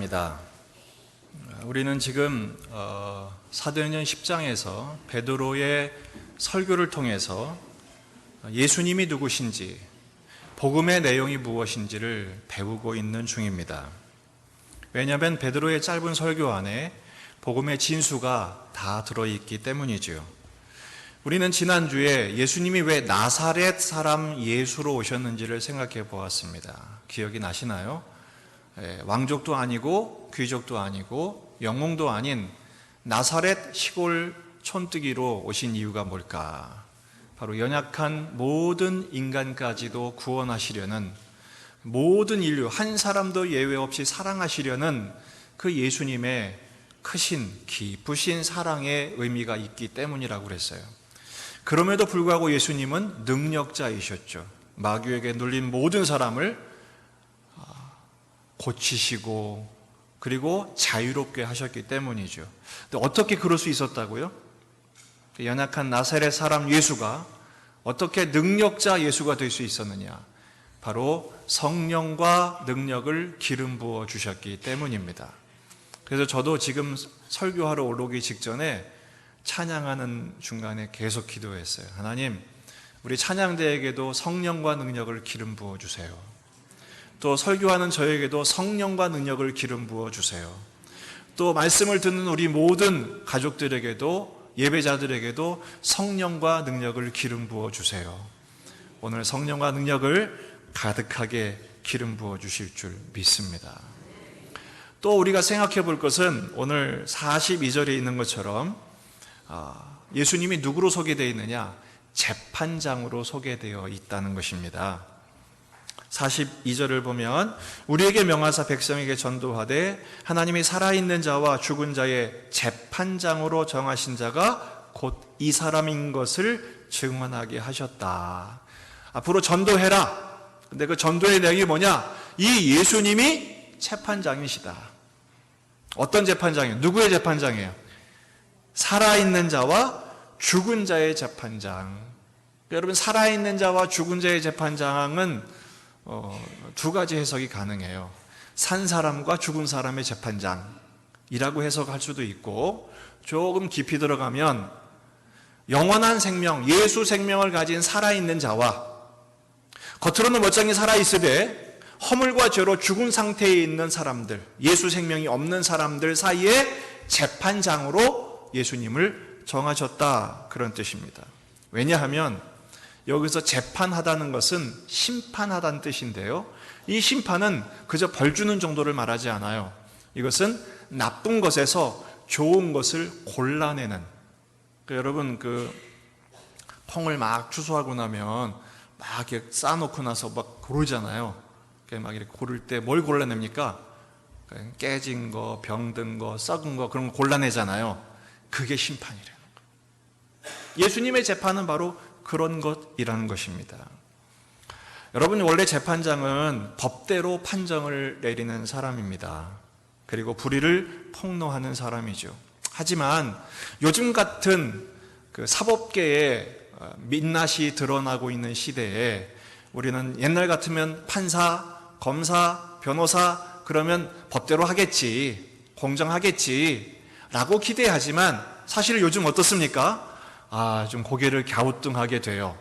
입니다. 우리는 지금 사도행전 10장에서 베드로의 설교를 통해서 예수님이 누구신지, 복음의 내용이 무엇인지를 배우고 있는 중입니다. 왜냐하면 베드로의 짧은 설교 안에 복음의 진수가 다 들어있기 때문이죠. 우리는 지난주에 예수님이 왜 나사렛 사람 예수로 오셨는지를 생각해 보았습니다. 기억이 나시나요? 왕족도 아니고 귀족도 아니고 영웅도 아닌 나사렛 시골 촌뜨기로 오신 이유가 뭘까? 바로 연약한 모든 인간까지도 구원하시려는, 모든 인류 한 사람도 예외 없이 사랑하시려는 그 예수님의 크신 깊으신 사랑의 의미가 있기 때문이라고 그랬어요. 그럼에도 불구하고 예수님은 능력자이셨죠. 마귀에게 눌린 모든 사람을 고치시고 그리고 자유롭게 하셨기 때문이죠. 근데 어떻게 그럴 수 있었다고요? 연약한 나사렛 사람 예수가 어떻게 능력자 예수가 될 수 있었느냐? 바로 성령과 능력을 기름 부어 주셨기 때문입니다. 그래서 저도 지금 설교하러 올라오기 직전에 찬양하는 중간에 계속 기도했어요. 하나님, 우리 찬양대에게도 성령과 능력을 기름 부어 주세요. 또 설교하는 저에게도 성령과 능력을 기름 부어 주세요. 또 말씀을 듣는 우리 모든 가족들에게도, 예배자들에게도 성령과 능력을 기름 부어 주세요. 오늘 성령과 능력을 가득하게 기름 부어 주실 줄 믿습니다. 또 우리가 생각해 볼 것은 오늘 42절에 있는 것처럼 예수님이 누구로 소개되어 있느냐? 재판장으로 소개되어 있다는 것입니다. 42절을 보면 우리에게 명하사 백성에게 전도하되 하나님이 살아있는 자와 죽은 자의 재판장으로 정하신 자가 곧 이 사람인 것을 증언하게 하셨다. 앞으로 전도해라. 근데 그 전도의 내용이 뭐냐? 이 예수님이 재판장이시다. 어떤 재판장이에요? 누구의 재판장이에요? 살아있는 자와 죽은 자의 재판장. 여러분, 살아있는 자와 죽은 자의 재판장은 두 가지 해석이 가능해요. 산 사람과 죽은 사람의 재판장이라고 해석할 수도 있고, 조금 깊이 들어가면 영원한 생명, 예수 생명을 가진 살아있는 자와 겉으로는 멀쩡히 살아있으되 허물과 죄로 죽은 상태에 있는 사람들, 예수 생명이 없는 사람들 사이에 재판장으로 예수님을 정하셨다, 그런 뜻입니다. 왜냐하면 여기서 재판하다는 것은 심판하다는 뜻인데요, 이 심판은 그저 벌 주는 정도를 말하지 않아요. 이것은 나쁜 것에서 좋은 것을 골라내는, 여러분 콩을 막 추수하고 나면 막 이렇게 쌓아놓고 나서 막 고르잖아요. 막 이렇게 고를 때 뭘 골라냅니까? 깨진 거, 병든 거, 썩은 거, 그런 거 골라내잖아요. 그게 심판이라는 거예요. 예수님의 재판은 바로 그런 것이라는 것입니다. 여러분, 원래 재판장은 법대로 판정을 내리는 사람입니다. 그리고 불의를 폭로하는 사람이죠. 하지만 요즘 같은 그 사법계의 민낯이 드러나고 있는 시대에 우리는 옛날 같으면 판사, 검사, 변호사 그러면 법대로 하겠지, 공정하겠지 라고 기대하지만 사실 요즘 어떻습니까? 좀 고개를 갸우뚱하게 돼요.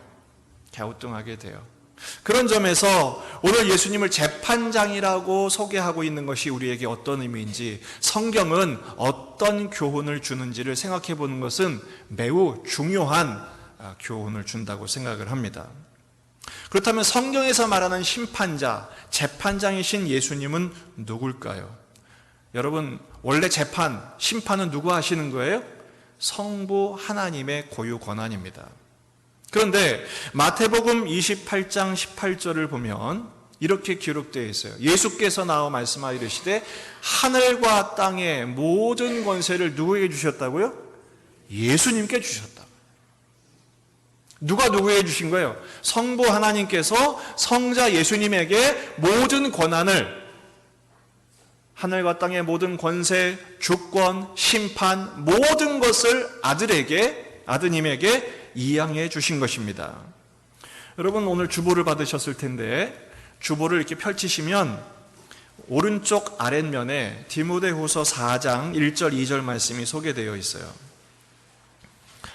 그런 점에서 오늘 예수님을 재판장이라고 소개하고 있는 것이 우리에게 어떤 의미인지, 성경은 어떤 교훈을 주는지를 생각해 보는 것은 매우 중요한 교훈을 준다고 생각을 합니다. 그렇다면 성경에서 말하는 심판자, 재판장이신 예수님은 누굴까요? 여러분, 원래 심판은 누가 하시는 거예요? 성부 하나님의 고유 권한입니다. 그런데 마태복음 28장 18절을 보면 이렇게 기록되어 있어요. 예수께서 나와 말씀하여 이르시되 하늘과 땅의 모든 권세를 누구에게 주셨다고요? 예수님께 주셨다. 누가 누구에게 주신 거예요? 성부 하나님께서 성자 예수님에게 모든 권한을, 하늘과 땅의 모든 권세, 주권, 심판, 모든 것을 아드님에게 이양해 주신 것입니다. 여러분, 오늘 주보를 받으셨을 텐데 주보를 이렇게 펼치시면 오른쪽 아랫면에 디모데후서 4장 1절 2절 말씀이 소개되어 있어요.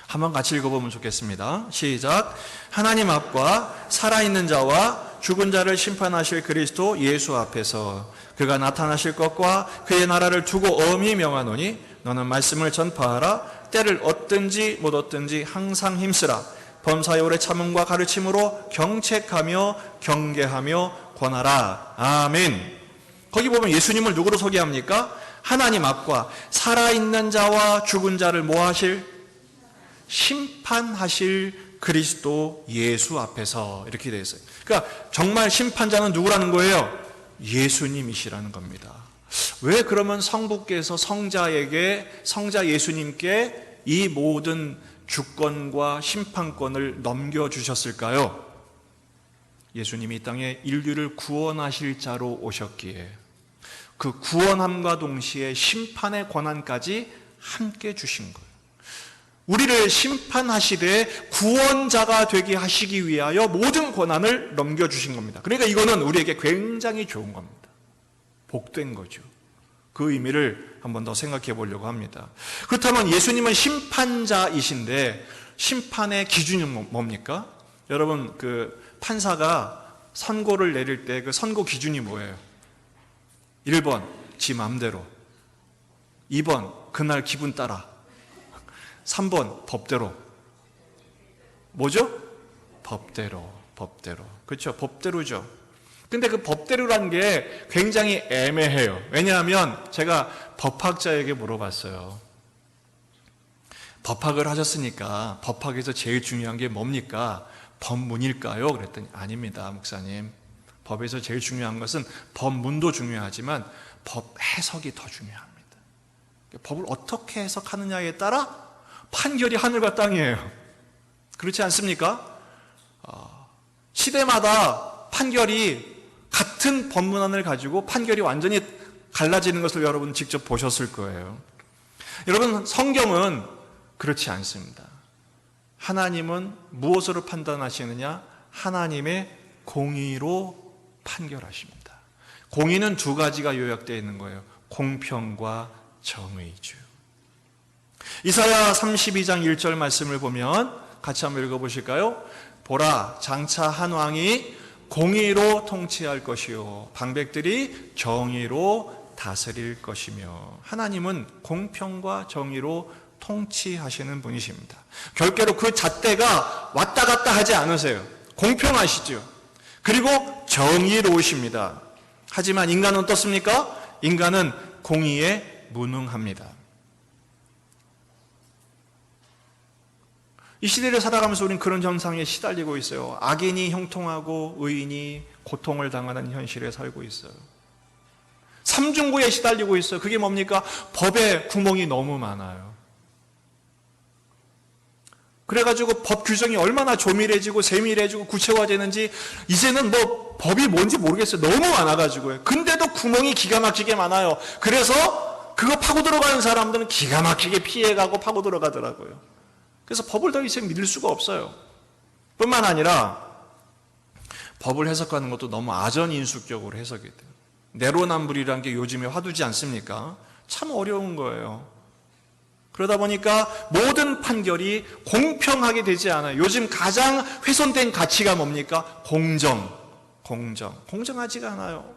한번 같이 읽어보면 좋겠습니다. 시작. 하나님 앞과 살아있는 자와 죽은 자를 심판하실 그리스도 예수 앞에서 그가 나타나실 것과 그의 나라를 두고 엄히 명하노니 너는 말씀을 전파하라. 때를 얻든지 못 얻든지 항상 힘쓰라. 범사에 오래 참음과 가르침으로 경책하며 경계하며 권하라. 아멘. 거기 보면 예수님을 누구로 소개합니까? 하나님 앞과 살아있는 자와 죽은 자를 뭐 하실? 심판하실 그리스도 예수 앞에서 이렇게 되어 있어요. 그러니까 정말 심판자는 누구라는 거예요? 예수님이시라는 겁니다. 왜 그러면 성부께서 성자 예수님께 이 모든 주권과 심판권을 넘겨주셨을까요? 예수님이 이 땅에 인류를 구원하실 자로 오셨기에 그 구원함과 동시에 심판의 권한까지 함께 주신 거예요. 우리를 심판하시되 구원자가 되게 하시기 위하여 모든 권한을 넘겨주신 겁니다. 그러니까 이거는 우리에게 굉장히 좋은 겁니다. 복된 거죠. 그 의미를 한 번 더 생각해 보려고 합니다. 그렇다면 예수님은 심판자이신데 심판의 기준이 뭡니까? 여러분, 그 판사가 선고를 내릴 때 그 선고 기준이 뭐예요? 1번 지 맘대로, 2번 그날 기분 따라, 3번 법대로. 뭐죠? 법대로. 그렇죠? 법대로죠. 근데 그 법대로라는 게 굉장히 애매해요. 왜냐하면 제가 법학자에게 물어봤어요. 법학을 하셨으니까 법학에서 제일 중요한 게 뭡니까? 법문일까요? 그랬더니 아닙니다, 목사님. 법에서 제일 중요한 것은 법문도 중요하지만 법 해석이 더 중요합니다. 법을 어떻게 해석하느냐에 따라 판결이 하늘과 땅이에요. 그렇지 않습니까? 시대마다 판결이 같은 법문안을 가지고 판결이 완전히 갈라지는 것을 여러분 직접 보셨을 거예요. 여러분, 성경은 그렇지 않습니다. 하나님은 무엇으로 판단하시느냐? 하나님의 공의로 판결하십니다. 공의는 두 가지가 요약되어 있는 거예요. 공평과 정의죠. 이사야 32장 1절 말씀을 보면 같이 한번 읽어보실까요? 보라, 장차 한 왕이 공의로 통치할 것이요 방백들이 정의로 다스릴 것이며, 하나님은 공평과 정의로 통치하시는 분이십니다. 결계로 그 잣대가 왔다 갔다 하지 않으세요. 공평하시죠. 그리고 정의로우십니다. 하지만 인간은 어떻습니까? 인간은 공의에 무능합니다. 이 시대를 살아가면서 우리는 그런 현상에 시달리고 있어요. 악인이 형통하고 의인이 고통을 당하는 현실에 살고 있어요. 삼중구에 시달리고 있어요. 그게 뭡니까? 법에 구멍이 너무 많아요. 그래가지고 법 규정이 얼마나 조밀해지고 세밀해지고 구체화되는지 이제는 뭐 법이 뭔지 모르겠어요. 너무 많아가지고요. 근데도 구멍이 기가 막히게 많아요. 그래서 그거 파고 들어가는 사람들은 기가 막히게 피해가고 파고 들어가더라고요. 그래서 법을 더 이상 믿을 수가 없어요. 뿐만 아니라 법을 해석하는 것도 너무 아전인수격으로 해석이 돼요. 내로남불이라는 게 요즘에 화두지 않습니까? 참 어려운 거예요. 그러다 보니까 모든 판결이 공평하게 되지 않아요. 요즘 가장 훼손된 가치가 뭡니까? 공정하지가 않아요.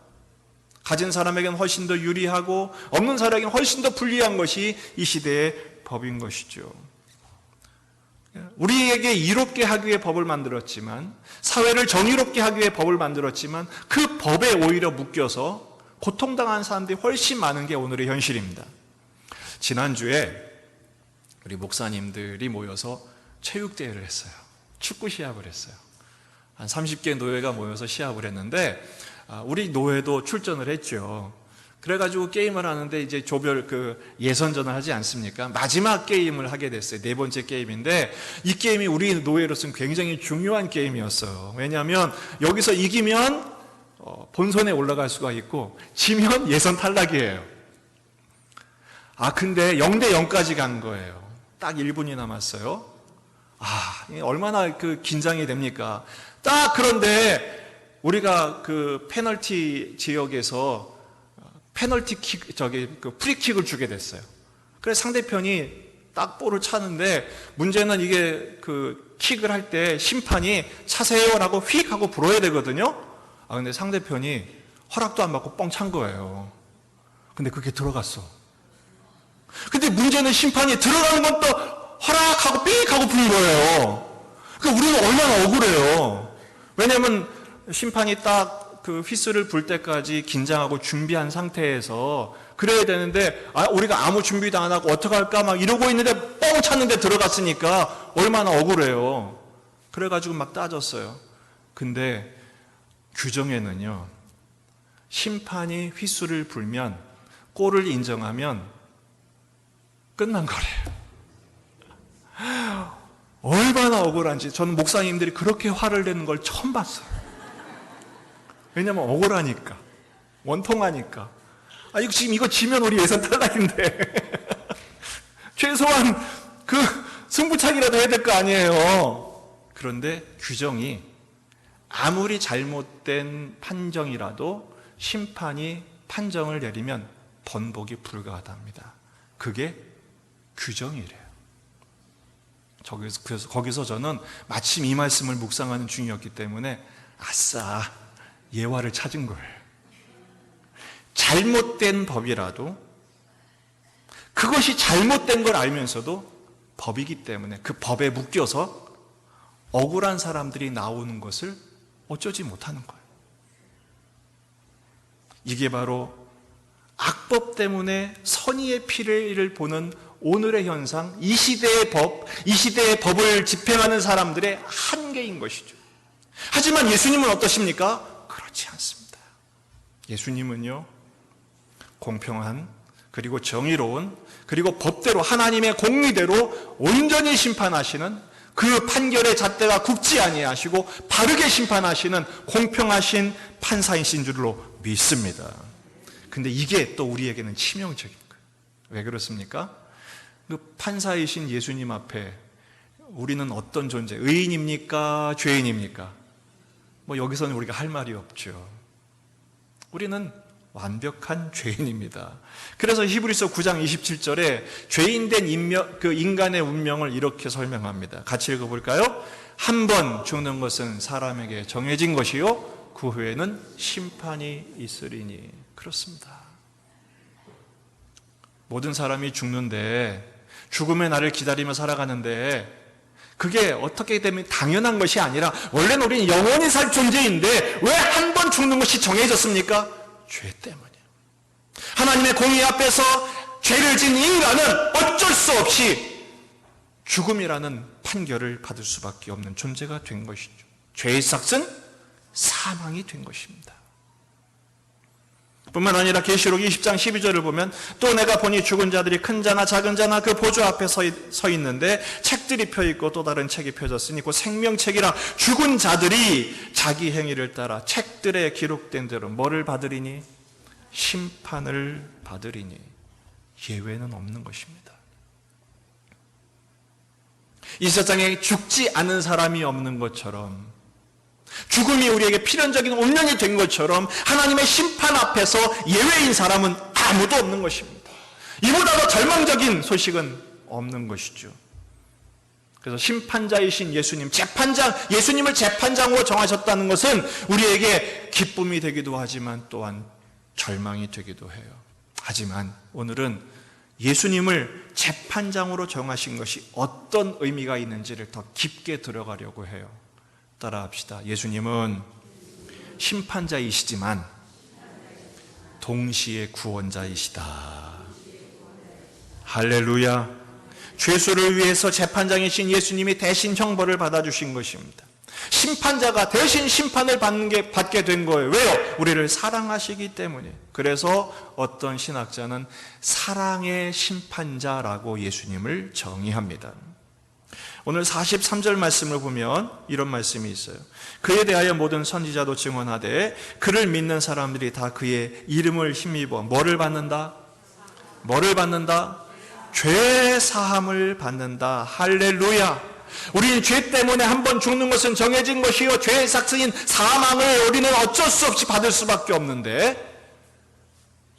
가진 사람에게는 훨씬 더 유리하고 없는 사람에게는 훨씬 더 불리한 것이 이 시대의 법인 것이죠. 우리에게 이롭게 하기 위해 법을 만들었지만, 사회를 정의롭게 하기 위해 법을 만들었지만 그 법에 오히려 묶여서 고통당한 사람들이 훨씬 많은 게 오늘의 현실입니다. 지난주에 우리 목사님들이 모여서 체육대회를 했어요. 축구 시합을 했어요. 한 30개 노회가 모여서 시합을 했는데 우리 노회도 출전을 했죠. 그래가지고 게임을 하는데 이제 조별 예선전을 하지 않습니까? 마지막 게임을 하게 됐어요. 네 번째 게임인데 이 게임이 우리 노회로서는 굉장히 중요한 게임이었어요. 왜냐하면 여기서 이기면 본선에 올라갈 수가 있고 지면 예선 탈락이에요. 근데 0대 0까지 간 거예요. 딱 1분이 남았어요. 얼마나 긴장이 됩니까? 딱 그런데 우리가 페널티 지역에서 페널티킥, 프리킥을 주게 됐어요. 그래서 상대편이 딱 볼을 차는데, 문제는 이게 킥을 할 때 심판이 차세요라고 휙 하고 불어야 되거든요. 근데 상대편이 허락도 안 받고 뻥 찬 거예요. 근데 그게 들어갔어. 근데 문제는 심판이 들어가는 건 또 허락하고 삑 하고 부른 거예요. 그러니까 우리는 얼마나 억울해요. 왜냐면 심판이 딱 휘슬을 불 때까지 긴장하고 준비한 상태에서 그래야 되는데, 우리가 아무 준비도 안 하고 어떡할까 막 이러고 있는데 뻥 찼는데 들어갔으니까 얼마나 억울해요. 그래가지고 막 따졌어요. 근데 규정에는요, 심판이 휘슬을 불면, 골을 인정하면 끝난 거래요. 얼마나 억울한지. 저는 목사님들이 그렇게 화를 내는 걸 처음 봤어요. 왜냐면 억울하니까, 원통하니까. 지금 이거 지면 우리 예선 탈락인데 최소한 승부차기라도 해야 될 거 아니에요. 그런데 규정이 아무리 잘못된 판정이라도 심판이 판정을 내리면 번복이 불가하답니다. 그게 규정이래요. 그래서 거기서 저는 마침 이 말씀을 묵상하는 중이었기 때문에 아싸, 예화를 찾은 거예요. 잘못된 법이라도, 그것이 잘못된 걸 알면서도 법이기 때문에 그 법에 묶여서 억울한 사람들이 나오는 것을 어쩌지 못하는 거예요. 이게 바로 악법 때문에 선의의 피를 보는 오늘의 현상, 이 시대의 법, 이 시대의 법을 집행하는 사람들의 한계인 것이죠. 하지만 예수님은 어떠십니까? 그렇지 않습니다. 예수님은요, 공평한, 그리고 정의로운, 그리고 법대로 하나님의 공의대로 온전히 심판하시는, 그 판결의 잣대가 굽지 아니하시고 바르게 심판하시는 공평하신 판사이신 줄로 믿습니다. 근데 이게 또 우리에게는 치명적인 거예요. 왜 그렇습니까? 그 판사이신 예수님 앞에 우리는 어떤 존재, 의인입니까? 죄인입니까? 여기서는 우리가 할 말이 없죠. 우리는 완벽한 죄인입니다. 그래서 히브리서 9장 27절에 죄인된 인간의 운명을 이렇게 설명합니다. 같이 읽어볼까요? 한 번 죽는 것은 사람에게 정해진 것이요, 그 후에는 심판이 있으리니. 그렇습니다. 모든 사람이 죽는데, 죽음의 날을 기다리며 살아가는데, 그게 어떻게 되면 당연한 것이 아니라, 원래는 우리는 영원히 살 존재인데 왜 한 번 죽는 것이 정해졌습니까? 죄 때문이에요. 하나님의 공의 앞에서 죄를 지은 인간은 어쩔 수 없이 죽음이라는 판결을 받을 수밖에 없는 존재가 된 것이죠. 죄의 삭은 사망이 된 것입니다. 뿐만 아니라 계시록 20장 12절을 보면, 또 내가 보니 죽은 자들이 큰 자나 작은 자나 그 보좌 앞에 서 있는데 책들이 펴있고 또 다른 책이 펴졌으니 그 생명책이라 죽은 자들이 자기 행위를 따라 책들에 기록된 대로 뭐를 받으리니? 심판을 받으리니. 예외는 없는 것입니다. 이 세상에 죽지 않은 사람이 없는 것처럼, 죽음이 우리에게 필연적인 운명이 된 것처럼 하나님의 심판 앞에서 예외인 사람은 아무도 없는 것입니다. 이보다 더 절망적인 소식은 없는 것이죠. 그래서 심판자이신 예수님, 예수님을 재판장으로 정하셨다는 것은 우리에게 기쁨이 되기도 하지만 또한 절망이 되기도 해요. 하지만 오늘은 예수님을 재판장으로 정하신 것이 어떤 의미가 있는지를 더 깊게 들어가려고 해요. 따라합시다. 예수님은 심판자이시지만 동시에 구원자이시다. 할렐루야. 죄수를 위해서 재판장이신 예수님이 대신 형벌을 받아주신 것입니다. 심판자가 대신 심판을 받게 된 거예요. 왜요? 우리를 사랑하시기 때문에. 그래서 어떤 신학자는 사랑의 심판자라고 예수님을 정의합니다. 오늘 43절 말씀을 보면 이런 말씀이 있어요. 그에 대하여 모든 선지자도 증언하되 그를 믿는 사람들이 다 그의 이름을 힘입어 뭐를 받는다? 뭐를 받는다? 죄 사함을 받는다. 할렐루야. 우리는 죄 때문에 한 번 죽는 것은 정해진 것이요, 죄의 삭스인 사망을 우리는 어쩔 수 없이 받을 수밖에 없는데,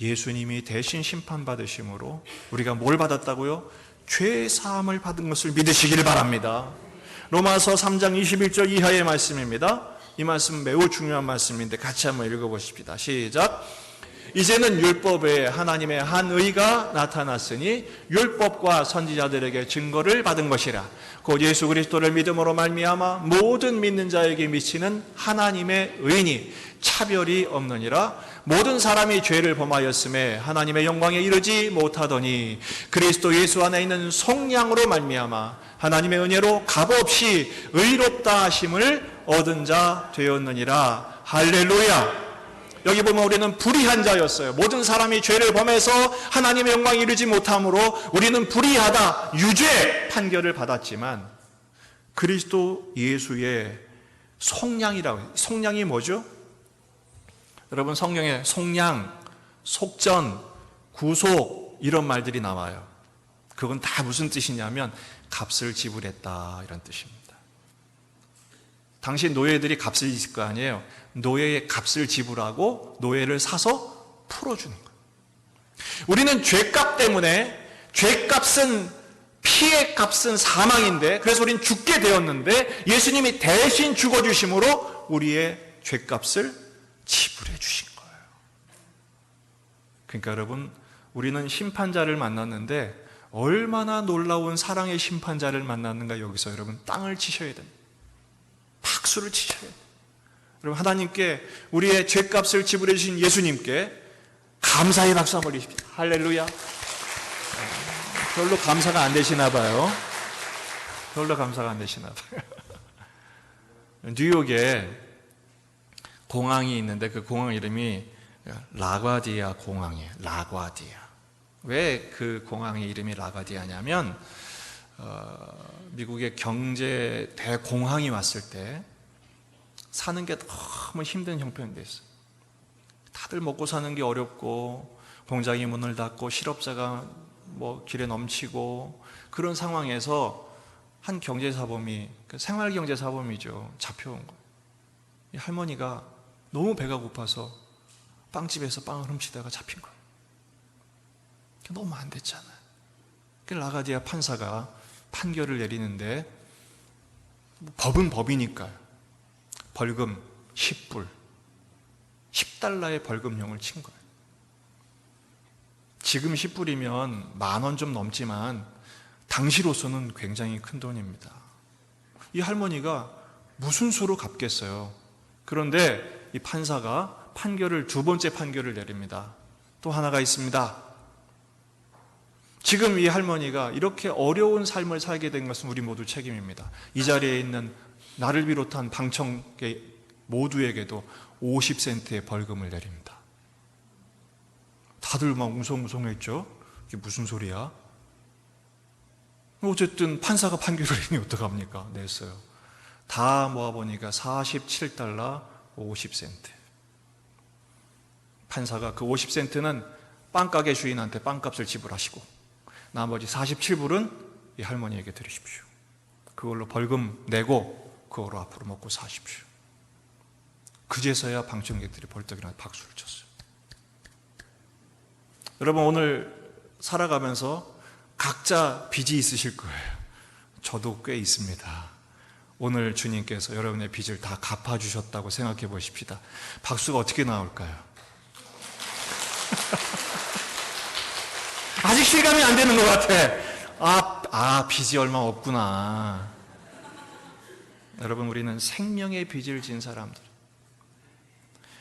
예수님이 대신 심판받으심으로 우리가 뭘 받았다고요? 죄 사함을 받은 것을 믿으시길 바랍니다. 로마서 3장 21절 이하의 말씀입니다. 이 말씀 매우 중요한 말씀인데 같이 한번 읽어보십시다. 시작. 이제는 율법에 하나님의 한 의가 나타났으니 율법과 선지자들에게 증거를 받은 것이라. 곧 예수 그리스도를 믿음으로 말미암아 모든 믿는 자에게 미치는 하나님의 의니 차별이 없느니라. 모든 사람이 죄를 범하였음에 하나님의 영광에 이르지 못하더니 그리스도 예수 안에 있는 속량으로 말미암아 하나님의 은혜로 값없이 의롭다 하심을 얻은 자 되었느니라. 할렐루야. 여기 보면 우리는 불의한 자였어요. 모든 사람이 죄를 범해서 하나님의 영광에 이르지 못함으로 우리는 불의하다, 유죄 판결을 받았지만 그리스도 예수의 속량이라고. 속량이 뭐죠? 여러분, 성경에 속량, 속전, 구속 이런 말들이 나와요. 그건 다 무슨 뜻이냐면 값을 지불했다 이런 뜻입니다. 당시 노예들이 값을 있을 거 아니에요. 노예의 값을 지불하고 노예를 사서 풀어주는 거예요. 우리는 죄값 때문에, 죄값은 피의 값은 사망인데, 그래서 우리는 죽게 되었는데 예수님이 대신 죽어주심으로 우리의 죄값을 지불해 주신 거예요. 그러니까 여러분, 우리는 심판자를 만났는데 얼마나 놀라운 사랑의 심판자를 만났는가. 여기서 여러분 땅을 치셔야 됩니다. 박수를 치셔야 돼요. 여러분, 하나님께 우리의 죄값을 지불해 주신 예수님께 감사의 박수 한번 올리십시오. 할렐루야. 별로 감사가 안 되시나 봐요. 별로 감사가 안 되시나 봐요. 뉴욕에 공항이 있는데 그 공항 이름이 라과디아 공항이에요. 라과디아. 왜 그 공항의 이름이 라과디아냐면 미국의 경제 대공황이 왔을 때 사는 게 너무 힘든 형편이 됐어요. 다들 먹고 사는 게 어렵고 공장이 문을 닫고 실업자가 길에 넘치고 그런 상황에서 한 경제사범이, 생활경제사범이죠, 잡혀온 거예요. 이 할머니가 너무 배가 고파서 빵집에서 빵을 훔치다가 잡힌 거예요. 너무 안 됐잖아요. 라가디아 판사가 판결을 내리는데 법은 법이니까요. 벌금 10불, 10달러의 벌금형을 친 거예요. 지금 10불이면 10,000원 좀 넘지만 당시로서는 굉장히 큰 돈입니다. 이 할머니가 무슨 수로 갚겠어요. 그런데 이 판사가 두 번째 판결을 내립니다. 또 하나가 있습니다. 지금 이 할머니가 이렇게 어려운 삶을 살게 된 것은 우리 모두 책임입니다. 이 자리에 있는 나를 비롯한 방청객 모두에게도 50센트의 벌금을 내립니다. 다들 막 웅성웅성했죠? 이게 무슨 소리야? 어쨌든 판사가 판결을 내니 어떡합니까? 냈어요. 다 모아보니까 47달러 50센트. 판사가 그 50센트는 빵가게 주인한테 빵값을 지불하시고 나머지 47불은 이 할머니에게 드리십시오. 그걸로 벌금 내고 그걸로 앞으로 먹고 사십시오. 그제서야 방청객들이 벌떡이나 박수를 쳤어요. 여러분, 오늘 살아가면서 각자 빚이 있으실 거예요. 저도 꽤 있습니다. 오늘 주님께서 여러분의 빚을 다 갚아주셨다고 생각해 보십시다. 박수가 어떻게 나올까요? 아직 실감이 안 되는 것 같아. 빚이 얼마 없구나. 여러분, 우리는 생명의 빚을 진 사람들,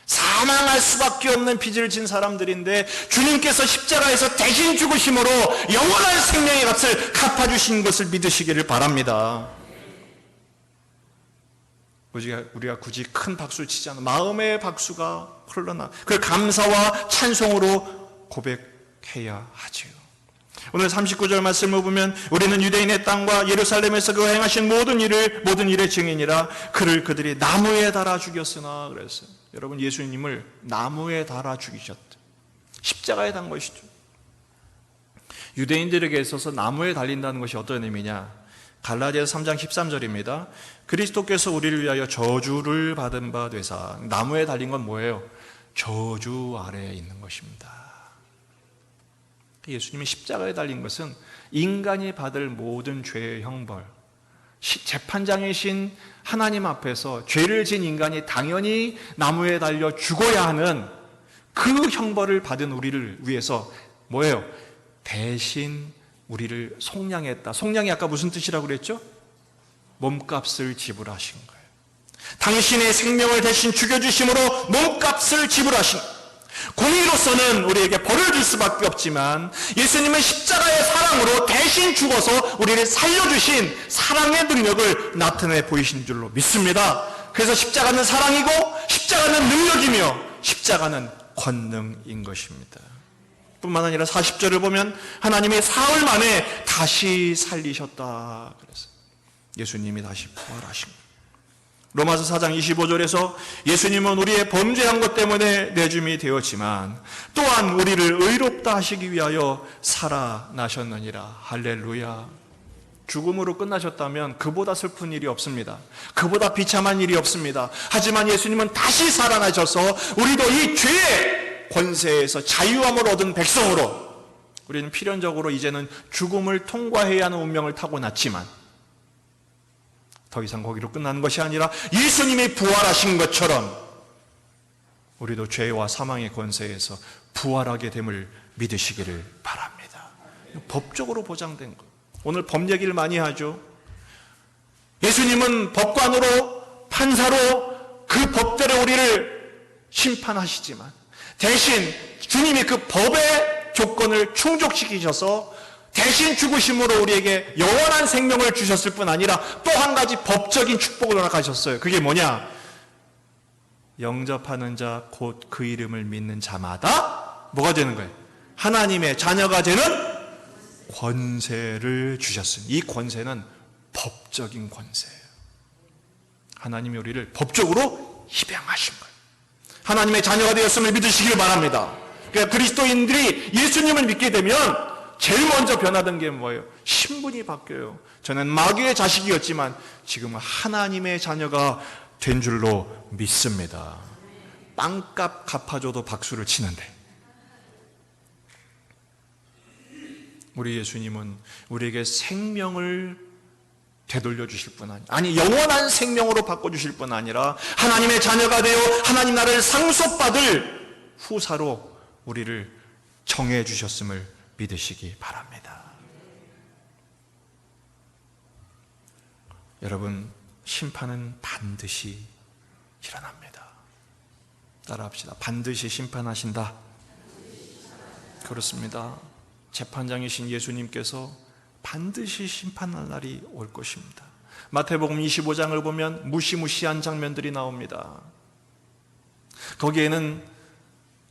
사망할 수밖에 없는 빚을 진 사람들인데 주님께서 십자가에서 대신 죽으심으로 영원한 생명의 값을 갚아주신 것을 믿으시기를 바랍니다. 우리가 굳이 큰 박수를 치지 않아 마음의 박수가 흘러나 그 감사와 찬송으로 고백해야 하지요. 오늘 39절 말씀을 보면 우리는 유대인의 땅과 예루살렘에서 그가 행하신 모든 일의 증인이라. 그를 그들이 나무에 달아 죽였으나 그랬어요. 여러분, 예수님을 나무에 달아 죽이셨다. 십자가에 단 것이죠. 유대인들에게 있어서 나무에 달린다는 것이 어떤 의미냐? 갈라디아서 3장 13절입니다. 그리스도께서 우리를 위하여 저주를 받은 바 되사. 나무에 달린 건 뭐예요? 저주 아래에 있는 것입니다. 예수님이 십자가에 달린 것은 인간이 받을 모든 죄의 형벌, 재판장이신 하나님 앞에서 죄를 지은 인간이 당연히 나무에 달려 죽어야 하는 그 형벌을 받은 우리를 위해서 뭐예요? 대신 우리를 속량했다. 속량이 아까 무슨 뜻이라고 그랬죠? 몸값을 지불하신 거예요. 당신의 생명을 대신 죽여주심으로 몸값을 지불하신 거예요. 공의로서는 우리에게 벌을 줄 수밖에 없지만 예수님은 십자가의 사랑으로 대신 죽어서 우리를 살려주신 사랑의 능력을 나타내 보이신 줄로 믿습니다. 그래서 십자가는 사랑이고 십자가는 능력이며 십자가는 권능인 것입니다. 뿐만 아니라 40절을 보면 하나님이 사흘 만에 다시 살리셨다. 그래서 예수님이 다시 부활하신 거예요. 로마서 4장 25절에서 예수님은 우리의 범죄한 것 때문에 내줌이 되었지만 또한 우리를 의롭다 하시기 위하여 살아나셨느니라. 할렐루야. 죽음으로 끝나셨다면 그보다 슬픈 일이 없습니다. 그보다 비참한 일이 없습니다. 하지만 예수님은 다시 살아나셔서 우리도 이 죄의 권세에서 자유함을 얻은 백성으로 우리는 필연적으로 이제는 죽음을 통과해야 하는 운명을 타고났지만 더 이상 거기로 끝나는 것이 아니라 예수님이 부활하신 것처럼 우리도 죄와 사망의 권세에서 부활하게 됨을 믿으시기를 바랍니다. 법적으로 보장된 것. 오늘 법 얘기를 많이 하죠. 예수님은 법관으로 판사로 그 법대로 우리를 심판하시지만 대신 주님이 그 법의 조건을 충족시키셔서 대신 죽으심으로 우리에게 영원한 생명을 주셨을 뿐 아니라 또 한 가지 법적인 축복을 허락하셨어요. 그게 뭐냐? 영접하는 자 곧 그 이름을 믿는 자마다 뭐가 되는 거예요? 하나님의 자녀가 되는 권세를 주셨으니 이 권세는 법적인 권세예요. 하나님이 우리를 법적으로 입양하신 거예요. 하나님의 자녀가 되었음을 믿으시길 바랍니다. 그러니까 그리스도인들이 예수님을 믿게 되면 제일 먼저 변하던 게 뭐예요? 신분이 바뀌어요. 저는 마귀의 자식이었지만 지금은 하나님의 자녀가 된 줄로 믿습니다. 빵값 갚아줘도 박수를 치는데 우리 예수님은 우리에게 생명을 되돌려 주실 뿐 아니라 아니 영원한 생명으로 바꿔주실 뿐 아니라 하나님의 자녀가 되어 하나님 나라를 상속받을 후사로 우리를 정해 주셨음을 믿으시기 바랍니다. 여러분, 심판은 반드시 일어납니다. 따라합시다. 반드시 심판하신다. 그렇습니다. 재판장이신 예수님께서 반드시 심판할 날이 올 것입니다. 마태복음 25장을 보면 무시무시한 장면들이 나옵니다. 거기에는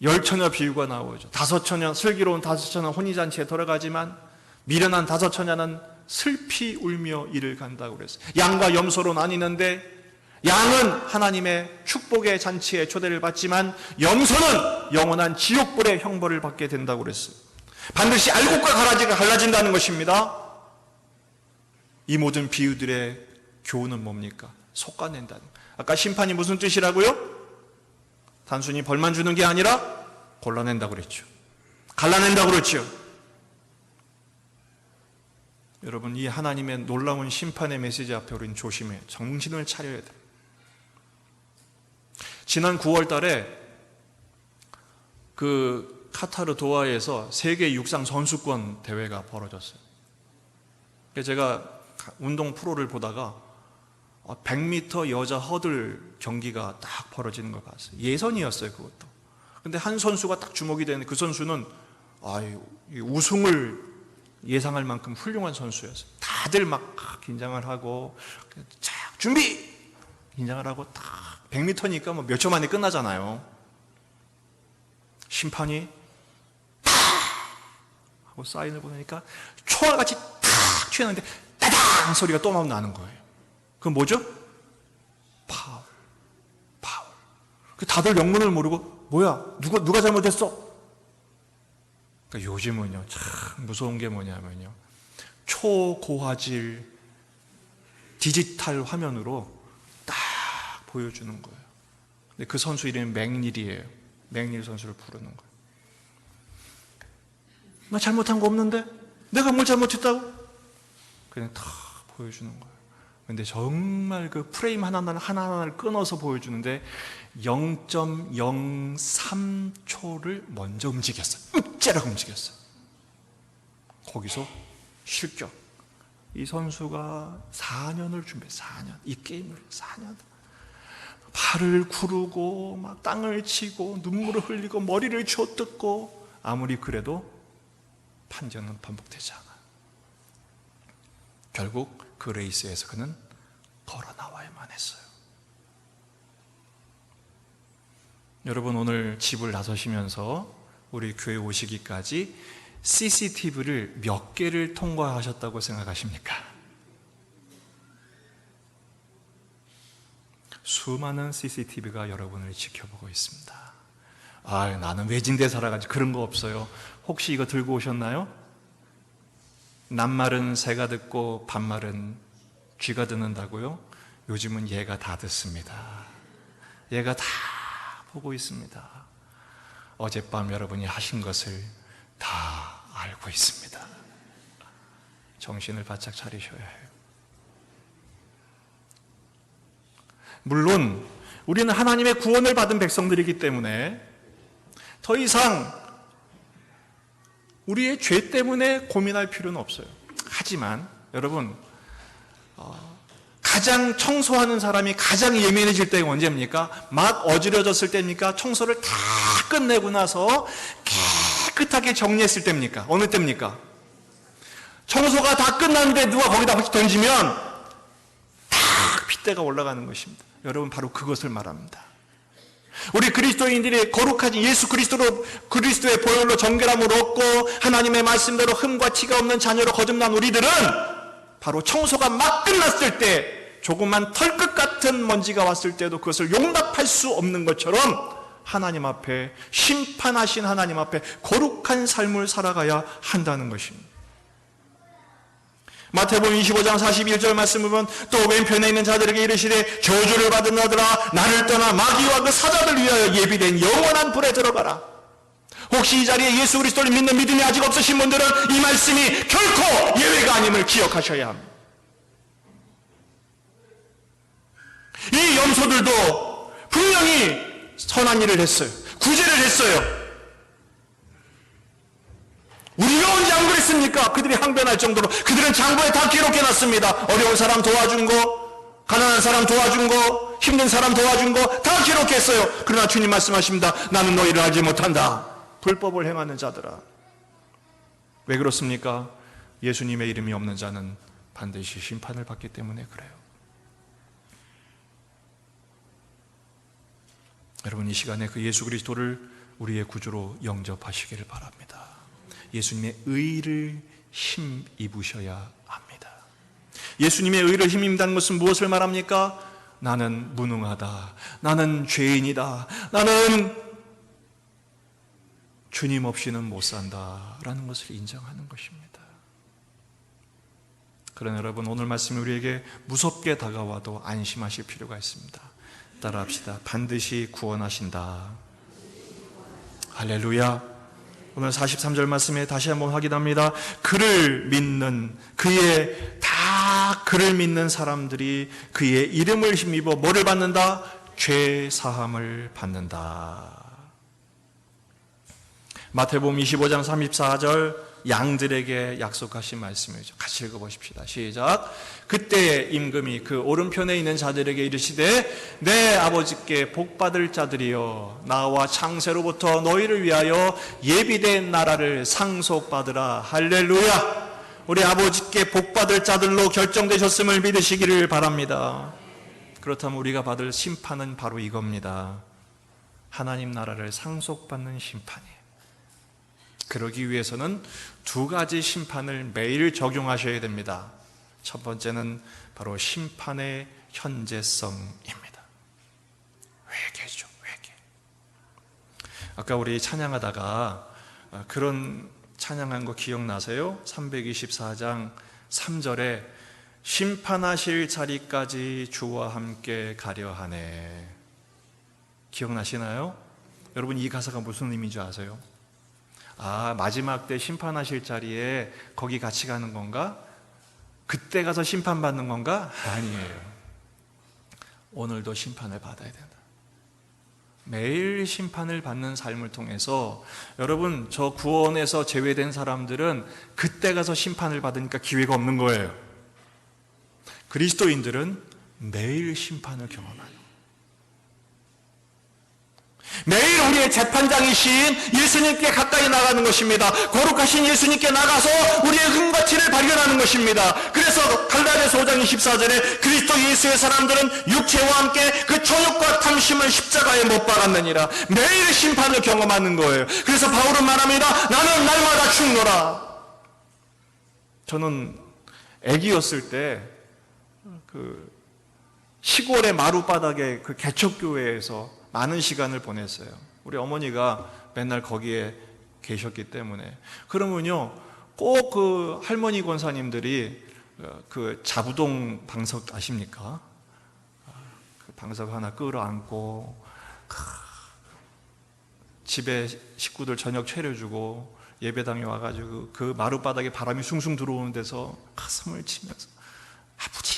10처녀 비유가 나오죠. 5처녀, 슬기로운 5처녀 혼인잔치에 돌아가지만 미련한 5처녀는 슬피 울며 이를 간다고 그랬어요. 양과 염소로 나뉘는데 양은 하나님의 축복의 잔치에 초대를 받지만 염소는 영원한 지옥불의 형벌을 받게 된다고 그랬어요. 반드시 알곡과 가라지가 갈라진다는 것입니다. 이 모든 비유들의 교훈은 뭡니까? 솎아낸다는. 아까 심판이 무슨 뜻이라고요? 단순히 벌만 주는 게 아니라 골라낸다고 그랬죠. 갈라낸다고 그랬죠. 여러분, 이 하나님의 놀라운 심판의 메시지 앞에 우리는 조심해 정신을 차려야 돼요. 지난 9월 달에 그 카타르 도하에서 세계 육상 선수권 대회가 벌어졌어요. 제가 운동 프로를 보다가 100m 여자 허들 경기가 딱 벌어지는 걸 봤어요. 예선이었어요, 그것도. 근데 한 선수가 딱 주목이 되는 그 선수는 우승을 예상할 만큼 훌륭한 선수였어요. 다들 막 긴장을 하고 자, 준비! 긴장을 하고 딱 100m니까 뭐 몇 초 만에 끝나잖아요. 심판이 탁 하고 사인을 보내니까 초와 같이 탁 튀어나오는데 따당 소리가 또 나는 거예요. 그건 뭐죠? 파울. 다들 영문을 모르고 뭐야? 누가 잘못했어? 그러니까 요즘은요 참 무서운 게 뭐냐면요 초고화질 디지털 화면으로 딱 보여주는 거예요. 근데 그 선수 이름이 맥닐이에요. 맥닐 선수를 부르는 거예요. 나 잘못한 거 없는데? 내가 뭘 잘못했다고? 그냥 다 보여주는 거예요. 근데 정말 그 프레임 하나하나를 끊어서 보여주는데 0.03초를 먼저 움직였어요. 째라고 움직였어요. 거기서 실격. 이 선수가 4년을 준비했어요. 4년. 이 게임을 4년. 발을 구르고 막 땅을 치고 눈물을 흘리고 머리를 쥐어뜯고 아무리 그래도 판정은 반복되지 않아요. 결국 그 레이스에서 그는 걸어 나와야만 했어요. 여러분, 오늘 집을 나서시면서 우리 교회 오시기까지 CCTV를 몇 개를 통과하셨다고 생각하십니까? 수많은 CCTV가 여러분을 지켜보고 있습니다. 나는 외진데 살아가지고 그런 거 없어요. 혹시 이거 들고 오셨나요? 낱말은 새가 듣고 반말은 쥐가 듣는다고요? 요즘은 얘가 다 듣습니다. 얘가 다 보고 있습니다. 어젯밤 여러분이 하신 것을 다 알고 있습니다. 정신을 바짝 차리셔야 해요. 물론 우리는 하나님의 구원을 받은 백성들이기 때문에 더 이상 우리의 죄 때문에 고민할 필요는 없어요. 하지만 여러분, 가장 청소하는 사람이 가장 예민해질 때가 언제입니까? 막 어지러졌을 때입니까? 청소를 다 끝내고 나서 깨끗하게 정리했을 때입니까? 어느 때입니까? 청소가 다 끝났는데 누가 거기다 혹시 던지면 탁 핏대가 올라가는 것입니다. 여러분, 바로 그것을 말합니다. 우리 그리스도인들이 거룩하지 예수 그리스도의 보혈로 정결함을 얻고 하나님의 말씀대로 흠과 티가 없는 자녀로 거듭난 우리들은 바로 청소가 막 끝났을 때 조그만 털끝 같은 먼지가 왔을 때도 그것을 용납할 수 없는 것처럼 하나님 앞에, 심판하신 하나님 앞에 거룩한 삶을 살아가야 한다는 것입니다. 마태복음 25장 41절 말씀을 보면 또 왼편에 있는 자들에게 이르시되 저주를 받은 자들아 나를 떠나 마귀와 그 사자들 위하여 예비된 영원한 불에 들어가라. 혹시 이 자리에 예수 그리스도를 믿는 믿음이 아직 없으신 분들은 이 말씀이 결코 예외가 아님을 기억하셔야 합니다. 이 염소들도 분명히 선한 일을 했어요. 구제를 했어요. 우리가 언제 안 그랬습니까? 그들이 항변할 정도로 그들은 장부에 다 기록해 놨습니다. 어려운 사람 도와준 거, 가난한 사람 도와준 거, 힘든 사람 도와준 거 다 기록했어요. 그러나 주님 말씀하십니다. 나는 너희를 알지 못한다. 불법을 행하는 자들아. 왜 그렇습니까? 예수님의 이름이 없는 자는 반드시 심판을 받기 때문에 그래요. 여러분, 이 시간에 그 예수 그리스도를 우리의 구주로 영접하시기를 바랍니다. 예수님의 의를 힘입으셔야 합니다. 예수님의 의를 힘입는다는 것은 무엇을 말합니까? 나는 무능하다. 나는 죄인이다. 나는 주님 없이는 못 산다. 라는 것을 인정하는 것입니다. 그러나 여러분, 오늘 말씀이 우리에게 무섭게 다가와도 안심하실 필요가 있습니다. 따라합시다. 반드시 구원하신다. 할렐루야. 오늘 43절 말씀에 다시 한번 확인합니다. 그를 믿는, 그를 믿는 사람들이 그의 이름을 힘입어 뭐를 받는다? 죄 사함을 받는다. 마태복음 25장 34절 양들에게 약속하신 말씀이죠. 같이 읽어보십시다. 시작. 그때 임금이 그 오른편에 있는 자들에게 이르시되 내 아버지께 복받을 자들이여 나와 창세로부터 너희를 위하여 예비된 나라를 상속받으라. 할렐루야. 우리 아버지께 복받을 자들로 결정되셨음을 믿으시기를 바랍니다. 그렇다면 우리가 받을 심판은 바로 이겁니다. 하나님 나라를 상속받는 심판이에요. 그러기 위해서는 두 가지 심판을 매일 적용하셔야 됩니다. 첫 번째는 바로 심판의 현재성입니다. 회개죠, 회개. 아까 우리 찬양하다가 그런 찬양한 거 기억나세요? 324장 3절에 심판하실 자리까지 주와 함께 가려 하네. 기억나시나요? 여러분, 이 가사가 무슨 의미인지 아세요? 마지막 때 심판하실 자리에 거기 같이 가는 건가? 그때 가서 심판받는 건가? 아니에요. 오늘도 심판을 받아야 된다. 매일 심판을 받는 삶을 통해서 여러분, 저 구원에서 제외된 사람들은 그때 가서 심판을 받으니까 기회가 없는 거예요. 그리스도인들은 매일 심판을 경험하는, 매일 우리의 재판장이신 예수님께 가까이 나가는 것입니다. 거룩하신 예수님께 나가서 우리의 흠과 티를 발견하는 것입니다. 그래서 갈라디아서 5장 24절에 그리스도 예수의 사람들은 육체와 함께 그 정욕과 탐심을 십자가에 못 박았느니라. 매일 심판을 경험하는 거예요. 그래서 바울은 말합니다. 나는 날마다 죽노라. 저는 아기였을 때 그 시골의 마룻바닥에 그 개척교회에서 많은 시간을 보냈어요. 우리 어머니가 맨날 거기에 계셨기 때문에. 그러면요, 꼭 그 할머니 권사님들이 그 자부동 방석 아십니까? 그 방석 하나 끌어안고 집에 식구들 저녁 차려주고 예배당에 와가지고 그 마룻바닥에 바람이 숭숭 들어오는 데서 가슴을 치면서 아버지,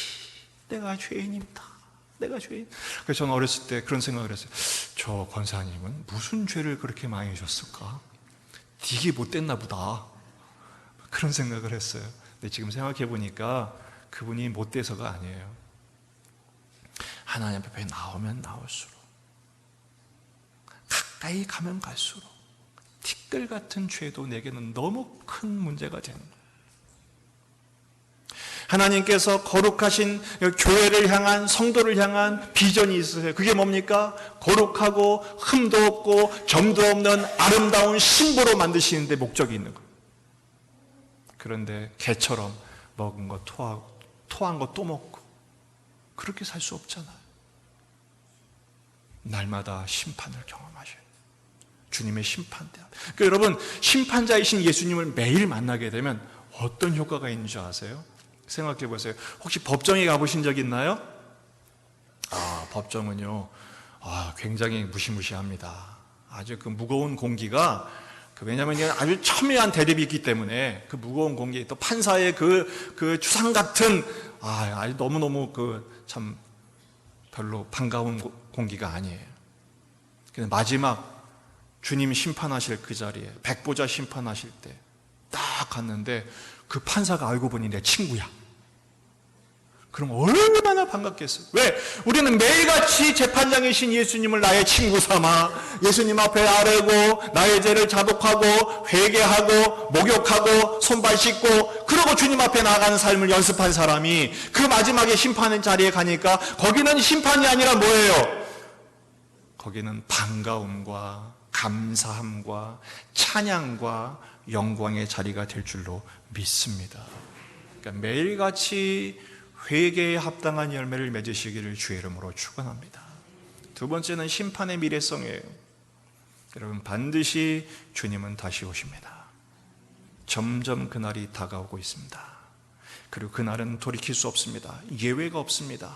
내가 죄인입니다. 내가 죄인. 그래서 저는 어렸을 때 그런 생각을 했어요. 저 권사님은 무슨 죄를 그렇게 많이 하셨을까? 되게 못됐나 보다. 그런 생각을 했어요. 근데 지금 생각해 보니까 그분이 못돼서가 아니에요. 하나님 앞에 나오면 나올수록, 가까이 가면 갈수록 티끌 같은 죄도 내게는 너무 큰 문제가 되는 거예요. 하나님께서 거룩하신 교회를 향한, 성도를 향한 비전이 있으세요. 그게 뭡니까? 거룩하고 흠도 없고 점도 없는 아름다운 신부로 만드시는데 목적이 있는 거예요. 그런데 개처럼 먹은 거 토하고, 토한 거 또 먹고, 그렇게 살 수 없잖아요. 날마다 심판을 경험하셔요. 주님의 심판대. 그러니까 여러분, 심판자이신 예수님을 매일 만나게 되면 어떤 효과가 있는 줄 아세요? 생각해 보세요. 혹시 법정에 가보신 적 있나요? 법정은요, 굉장히 무시무시합니다. 아주 그 무거운 공기가, 왜냐하면 아주 첨예한 대립이 있기 때문에 그 무거운 공기, 또 판사의 그 추상 같은, 아주 너무너무 참 별로 반가운 공기가 아니에요. 근데 마지막 주님 심판하실 그 자리에, 백보자 심판하실 때 딱 갔는데 그 판사가 알고 보니 내 친구야. 그럼 얼마나 반갑겠어요. 왜? 우리는 매일같이 재판장이신 예수님을 나의 친구 삼아 예수님 앞에 아뢰고 나의 죄를 자복하고 회개하고 목욕하고 손발 씻고 그러고 주님 앞에 나가는 삶을 연습한 사람이 그 마지막에 심판의 자리에 가니까 거기는 심판이 아니라 뭐예요? 거기는 반가움과 감사함과 찬양과 영광의 자리가 될 줄로 믿습니다. 그러니까 매일같이 회개에 합당한 열매를 맺으시기를 주의 이름으로 축원합니다. 두 번째는 심판의 미래성이에요. 여러분, 반드시 주님은 다시 오십니다. 점점 그날이 다가오고 있습니다. 그리고 그날은 돌이킬 수 없습니다. 예외가 없습니다.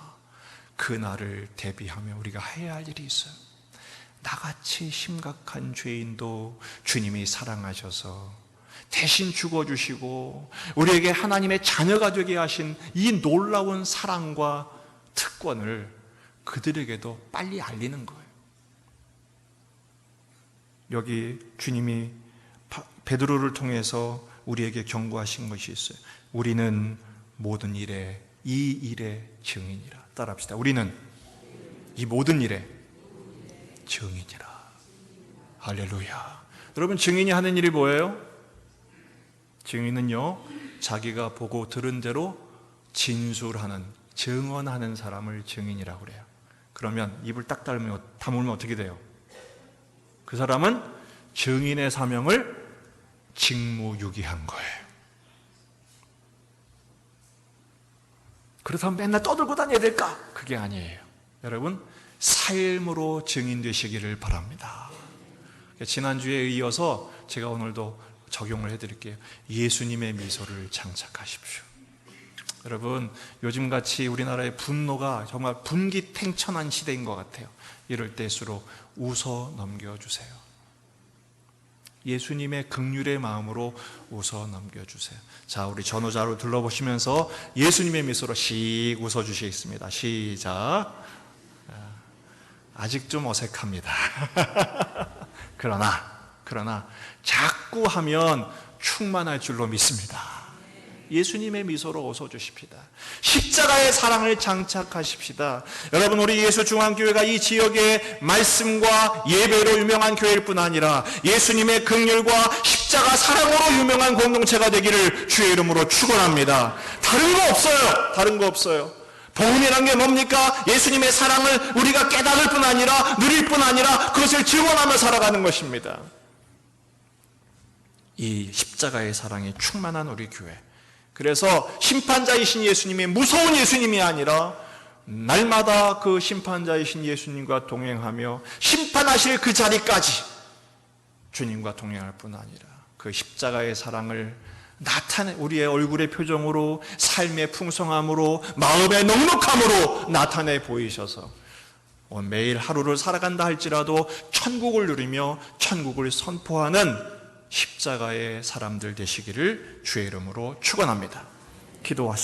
그날을 대비하며 우리가 해야 할 일이 있어요. 나같이 심각한 죄인도 주님이 사랑하셔서 대신 죽어주시고 우리에게 하나님의 자녀가 되게 하신 이 놀라운 사랑과 특권을 그들에게도 빨리 알리는 거예요. 여기 주님이 베드로를 통해서 우리에게 경고하신 것이 있어요. 우리는 모든 일에 이 일의 증인이라. 따라합시다. 우리는 이 모든 일의 증인이라. 할렐루야. 여러분, 증인이 하는 일이 뭐예요? 증인은요, 자기가 보고 들은 대로 진술하는, 증언하는 사람을 증인이라고 그래요. 그러면 입을 딱 다물면 어떻게 돼요? 그 사람은 증인의 사명을 직무유기한 거예요. 그렇다면 맨날 떠들고 다녀야 될까? 그게 아니에요. 여러분, 삶으로 증인 되시기를 바랍니다. 지난주에 이어서 제가 오늘도 적용을 해드릴게요. 예수님의 미소를 장착하십시오. 여러분, 요즘같이 우리나라의 분노가 정말 분기탱천한 시대인 것 같아요. 이럴 때일수록 웃어 넘겨주세요. 예수님의 긍휼의 마음으로 웃어 넘겨주세요. 자, 우리 전후자로 둘러보시면서 예수님의 미소로 씩 웃어주시겠습니다. 시작. 아직 좀 어색합니다. 그러나 자꾸 하면 충만할 줄로 믿습니다. 예수님의 미소로 웃어주십시다. 십자가의 사랑을 장착하십시다. 여러분, 우리 예수중앙교회가 이 지역의 말씀과 예배로 유명한 교회일 뿐 아니라 예수님의 긍휼과 십자가 사랑으로 유명한 공동체가 되기를 주의 이름으로 축원합니다. 다른 거 없어요. 복음이란 게 뭡니까? 예수님의 사랑을 우리가 깨달을 뿐 아니라 누릴 뿐 아니라 그것을 증언하며 살아가는 것입니다. 이 십자가의 사랑이 충만한 우리 교회, 그래서 심판자이신 예수님이 무서운 예수님이 아니라 날마다 그 심판자이신 예수님과 동행하며 심판하실 그 자리까지 주님과 동행할 뿐 아니라 그 십자가의 사랑을 우리의 얼굴의 표정으로, 삶의 풍성함으로, 마음의 넉넉함으로 나타내 보이셔서 매일 하루를 살아간다 할지라도 천국을 누리며 천국을 선포하는 십자가의 사람들 되시기를 주의 이름으로 축원합니다. 기도하시겠습니다.